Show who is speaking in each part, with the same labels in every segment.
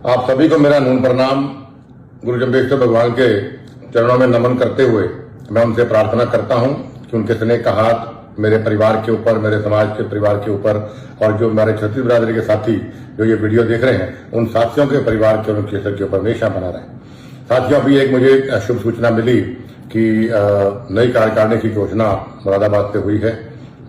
Speaker 1: आप सभी को मेरा नून प्रणाम। गुरु जम्बेश्वर भगवान के चरणों में नमन करते हुए मैं उनसे प्रार्थना करता हूं कि उनके स्नेह का हाथ मेरे परिवार के ऊपर, मेरे समाज के परिवार के ऊपर और जो मेरे क्षत्रिय बिरादरी के साथी जो ये वीडियो देख रहे हैं उन साथियों के परिवार के और उनके सर के ऊपर हमेशा बना रहे। साथियों, अभी एक मुझे शुभ सूचना मिली कि नई कार्यकारिणी की घोषणा मुरादाबाद से हुई है।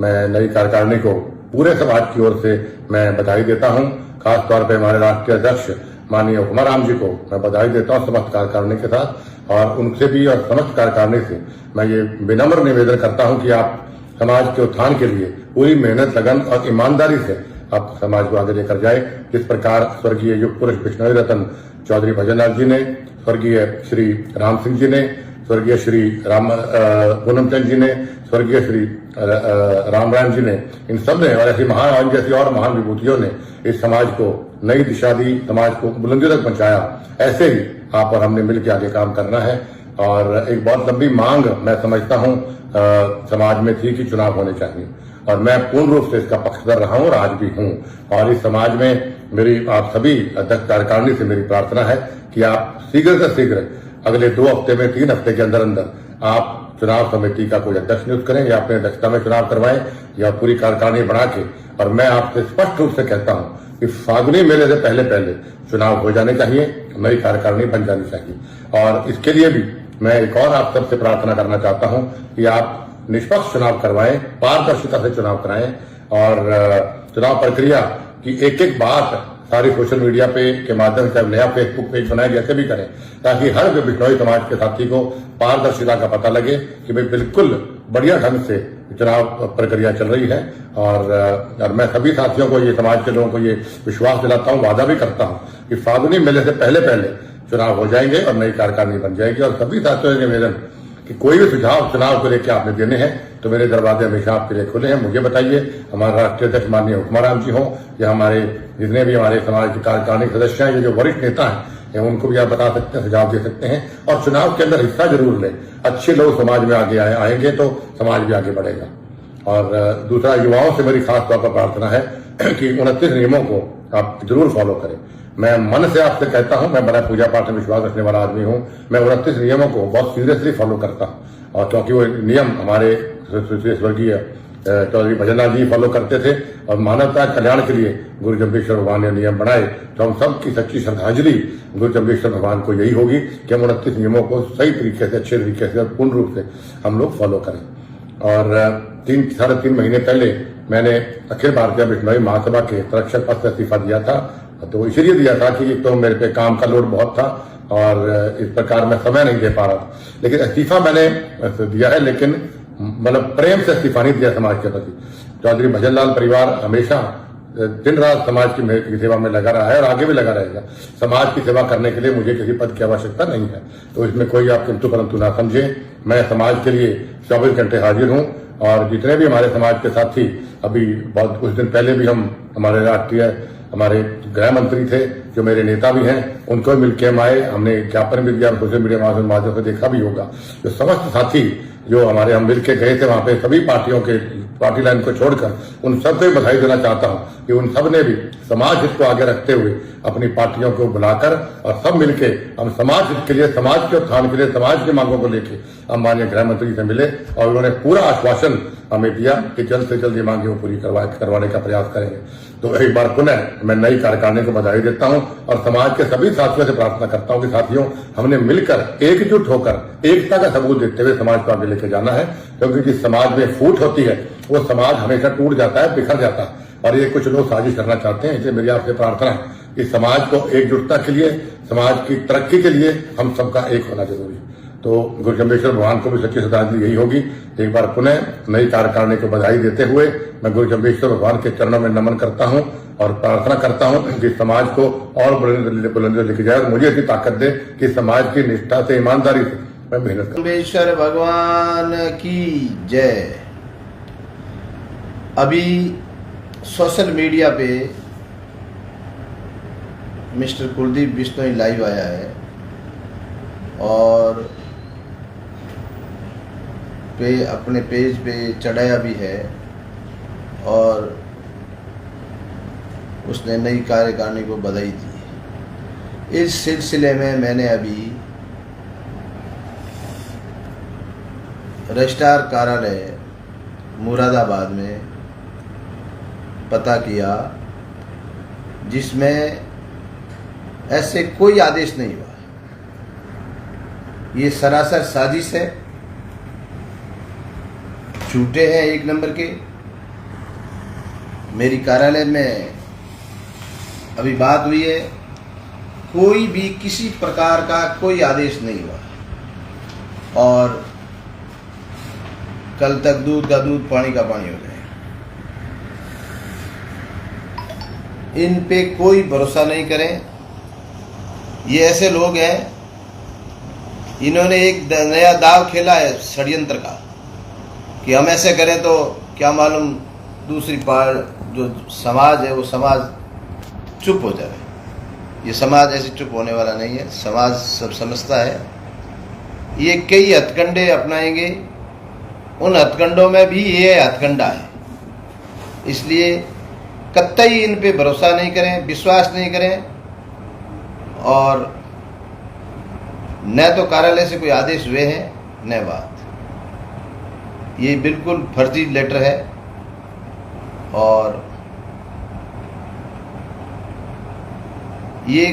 Speaker 1: मैं नई कार्यकारिणी को पूरे समाज की ओर से मैं बधाई देता हूं। खास तौर पर हमारे राष्ट्रीय अध्यक्ष माननीय हुक्माराम जी को मैं बधाई देता हूं समस्त कार्यकारिणी के साथ, और उनसे भी और समस्त कार्यकारिणी से मैं ये विनम्र निवेदन करता हूं कि आप समाज के उत्थान के लिए पूरी मेहनत, लगन और ईमानदारी से आप समाज को आगे लेकर जाए। जिस प्रकार स्वर्गीय युग पुरुष बिश्नोई रतन चौधरी भजनलाल जी ने, स्वर्गीय श्री राम सिंह जी ने, स्वर्गीय श्री पूनम चंद जी ने, स्वर्गीय श्री रामरायण जी ने, इन सब ने और ऐसी महान जैसी और महान विभूतियों ने इस समाज को नई दिशा दी, समाज को बुलंदियों तक पहुंचाया। ऐसे ही आप और हमने मिलकर आगे काम करना है। और एक बहुत लंबी मांग मैं समझता हूं समाज में थी कि चुनाव होने चाहिए, और मैं पूर्ण रूप से इसका पक्षधर रहा हूं और आज भी हूं। और इस समाज में मेरी आप सभी अध्यक्ष कार्यकारिणी से मेरी प्रार्थना है कि आप शीघ्र से शीघ्र अगले 2 हफ्ते में, 3 हफ्ते के अंदर अंदर आप चुनाव समिति का कोई अध्यक्ष नियुक्त करें या अपने अध्यक्षता में चुनाव करवाएं या पूरी कार्यकारिणी बना के। और मैं आपसे स्पष्ट रूप से कहता हूं कि फागुनी मेले से पहले पहले चुनाव हो जाने चाहिए, नई कार्यकारिणी बन जानी चाहिए। और इसके लिए भी मैं एक और आप सबसे प्रार्थना करना चाहता हूं कि आप निष्पक्ष चुनाव करवाएं, पारदर्शिता से चुनाव कराएं, और चुनाव प्रक्रिया की एक एक बात सारी सोशल मीडिया पे के माध्यम से नया फेसबुक पेज बनाए, जैसे भी करें, ताकि हर बिश्नोई समाज के साथी को पारदर्शिता का पता लगे कि भाई बिल्कुल बढ़िया ढंग से चुनाव प्रक्रिया चल रही है। और मैं सभी साथियों को, ये समाज के लोगों को ये विश्वास दिलाता हूं, वादा भी करता हूं कि फागुनी मेले से पहले पहले चुनाव हो जाएंगे और नई कार्यकारिणी बन जाएगी। और सभी साथियों के निवेदन कि कोई भी सुझाव चुनाव को लेकर आपने देने हैं तो मेरे दरवाजे हमेशा आपके लिए खुले हैं। मुझे बताइए, हमारे राष्ट्रीय अध्यक्ष माननीय हुक्माराम जी हों या हमारे जितने भी हमारे समाज के कार्यकारिणी सदस्य हैं, ये जो वरिष्ठ नेता हैं, उनको भी आप बता सकते हैं, सुझाव दे सकते हैं। और चुनाव के अंदर हिस्सा जरूर लें। अच्छे लोग समाज में आगे आएंगे तो समाज भी आगे बढ़ेगा। और दूसरा, युवाओं से मेरी खास तौर पर प्रार्थना है कि 29 नियमों को आप जरूर फॉलो करें। मैं मन से आपसे कहता हूं, मैं बड़ा पूजा पाठ में विश्वास रखने वाला आदमी हूं। मैं 29 नियमों को बहुत सीरियसली फॉलो करता हूं, और क्योंकि वो नियम हमारे स्वर्गीय चौधरी भजनलाल जी फॉलो करते थे, और मानवता कल्याण के लिए गुरु जम्बेश्वर भगवान ने नियम बनाए। तो हम सबकी सच्ची श्रद्धांजलि गुरु जम्बेश्वर भगवान को यही होगी कि हम 29 नियमों को सही तरीके से, अच्छे तरीके से और पूर्ण रूप से हम लोग फॉलो करें। और 3 3.5 महीने पहले मैंने अखिल भारतीय बिश्नोई महासभा के संरक्षक पद से इस्तीफा दिया था। तो इसलिए दिया था कि तो मेरे पे काम का लोड बहुत था और इस प्रकार मैं समय नहीं दे पा रहा था। लेकिन इस्तीफा मैंने दिया है, लेकिन मतलब प्रेम से इस्तीफा नहीं दिया समाज के प्रति। चौधरी भजनलाल परिवार हमेशा दिन रात समाज की सेवा में लगा रहा है और आगे भी लगा रहेगा। समाज की सेवा करने के लिए मुझे किसी पद की आवश्यकता नहीं है, तो इसमें कोई आप किंतु परंतु ना समझे। मैं समाज के लिए 24 घंटे हाजिर हूं। और जितने भी हमारे समाज के साथी, अभी बहुत कुछ दिन पहले भी हमारे राष्ट्रीय हमारे गृह मंत्री थे जो मेरे नेता भी हैं, उनको मिलकर हम आए। हमने ज्ञापन भी दिया, सोशल मीडिया माध्यम से देखा भी होगा। जो समस्त साथी जो हमारे हम मिलकर गए थे वहां पे, सभी पार्टियों के पार्टी लाइन को छोड़कर उन सबको बधाई देना चाहता हूं कि उन सब ने भी समाज हित को आगे रखते हुए अपनी पार्टियों को बुलाकर और सब मिलके हम समाज हित के लिए, समाज के उत्थान के लिए, समाज की मांगों को लेकर हम माननीय गृह मंत्री से मिले, और उन्होंने पूरा आश्वासन हमें दिया कि जल्द से जल्द ये मांगे वो पूरी करवाने का प्रयास करेंगे। तो एक बार पुनः मैं नई कार्यकारिणी को बधाई देता हूं और समाज के सभी साथियों से प्रार्थना करता हूं कि साथियों, हमने मिलकर एकजुट होकर एकता का सबूत देते हुए समाज को आगे लेके जाना है। क्योंकि जिस समाज में फूट होती है वो समाज हमेशा टूट जाता है, बिखर जाता है, और ये कुछ लोग साजिश करना चाहते हैं। इसलिए मेरी आपसे प्रार्थना है कि समाज को एकजुटता के लिए, समाज की तरक्की के लिए हम सबका एक होना जरूरी है। तो गुरु जम्बेश्वर भगवान को भी सच्ची श्रद्धांजलि यही होगी। एक बार पुनः नई कार्यकारिणी को बधाई देते हुए मैं गुरु जम्बेश्वर भगवान के चरणों में नमन करता हूं और प्रार्थना करता हूं कि समाज को और बुलंदियों लेके जाए और मुझे ऐसी ताकत दे कि समाज की निष्ठा से, ईमानदारी से मैं मेहनत करूं।
Speaker 2: जम्बेश्वर भगवान की जय। अभी सोशल मीडिया पे मिस्टर कुलदीप बिश्नोई लाइव आया है और अपने पेज पे चढ़ाया भी है, और उसने नई कार्यकारिणी को बधाई दी। इस सिलसिले में मैंने अभी रजिस्ट्रार कार्यालय मुरादाबाद में पता किया, जिसमें ऐसे कोई आदेश नहीं हुआ। ये सरासर साजिश है, झूठे हैं एक नंबर के। मेरी कार्यालय में अभी बात हुई है, कोई भी किसी प्रकार का कोई आदेश नहीं हुआ और कल तक दूध का दूध पानी का पानी हो जाए। इन पे कोई भरोसा नहीं करें। ये ऐसे लोग हैं, इन्होंने एक नया दाव खेला है षड्यंत्र का कि हम ऐसे करें तो क्या मालूम दूसरी पार जो समाज है वो समाज चुप हो जाए। ये समाज ऐसे चुप होने वाला नहीं है, समाज सब समझता है। ये कई हथकंडे अपनाएंगे, उन हथकंडों में भी ये हथकंडा है। इसलिए कतई इन पे भरोसा नहीं करें, विश्वास नहीं करें। और न तो कार्यालय से कोई आदेश हुए हैं न बात। ये बिल्कुल फर्जी लेटर है और ये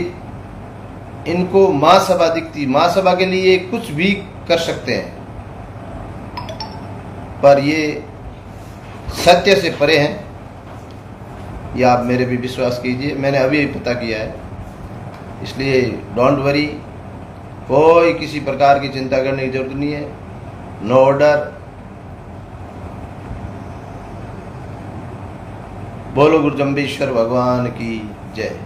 Speaker 2: इनको महासभा दिखती, महासभा के लिए कुछ भी कर सकते हैं, पर ये सत्य से परे हैं। ये आप मेरे भी विश्वास कीजिए, मैंने अभी पता किया है। इसलिए डोंट वरी, कोई किसी प्रकार की चिंता करने की जरूरत नहीं है। No order. बोलो गुरु जम्बेश्वर भगवान की जय।